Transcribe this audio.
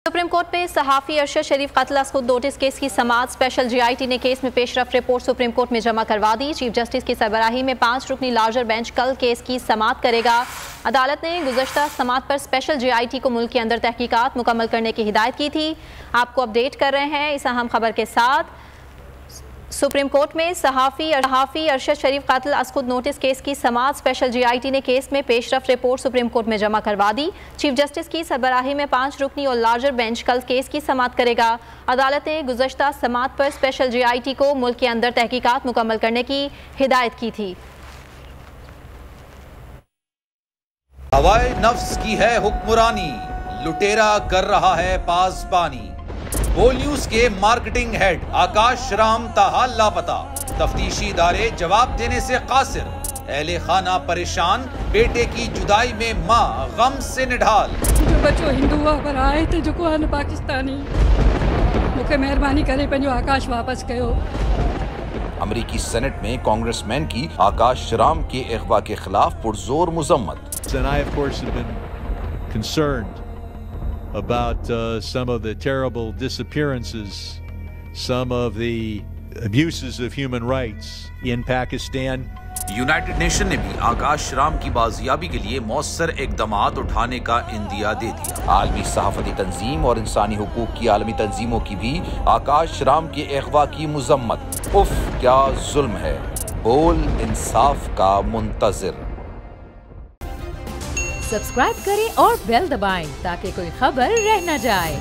Supreme court में सहाफ़ी अरशद शरीफ कत्ल असखुद नोटिस केस की समाअत स्पेशल GIT ने केस में पेशरफ रिपोर्ट सुप्रीम कोर्ट में जमा करवा दी। चीफ जस्टिस की सरबराही में 5 रुकनी लार्जर बेंच कल केस की समाअत करेगा। अदालत ने गुज़श्ता समाअत पर स्पेशल GIT को मुल्क के अंदर तहकीकात मुकम्मल करने की हिदायत की थी। आपको अपडेट कर रहे हैं इस अहम खबर के साथ। सुप्रीम कोर्ट में सहाफ़ी अरशद शरीफ कत्ल असखुद नोटिस केस की समाअत स्पेशल GIT ने केस में पेशरफ रिपोर्ट सुप्रीम कोर्ट में जमा करवा दी। चीफ जस्टिस की सरबराही में 5 रुकनी और लार्जर बेंच कल केस की समाअत करेगा। अदालत ने गुज़श्ता समाअत पर स्पेशल GIT को मुल्क के अंदर तहकीकात मुकम्मल करने की हिदायत की थी। हवाए नफ्स की है हुक्मरानी, लुटेरा कर रहा है पासबानी। बोल न्यूज के मार्केटिंग हेड आकाश राम ताहा लापता, तफ्तीशी इदारे जवाब देने से कासिर। अहले खाना परेशान, बेटे की जुदाई में मां गम से निढाल। जो बच्चो हिंदू पर आए थे जो को पाकिस्तानी, मुझे मेहरबानी करे पंहिंजो आकाश वापस कयो। अमरीकी सेनेट में कांग्रेसमैन की आकाश राम के अगवा के खिलाफ पुरजोर मुजम्मत। And I, of course, have been concerned about some of the terrible disappearances, some of the abuses of human rights in Pakistan. United nation ने भी आकाश राम की बाजियाबी के लिए मौसर इकदामात उठाने का इंदिया दे दिया। आलमी सहाफती तंजीम और इंसानी हुकूक की आलमी तंजीमों की भी आकाश राम के अगवा की मुजम्मत। उफ क्या जुल्म है, बोल इंसाफ का मुंतजिर। सब्सक्राइब करें और बेल दबाएं ताकि कोई खबर रह न जाए।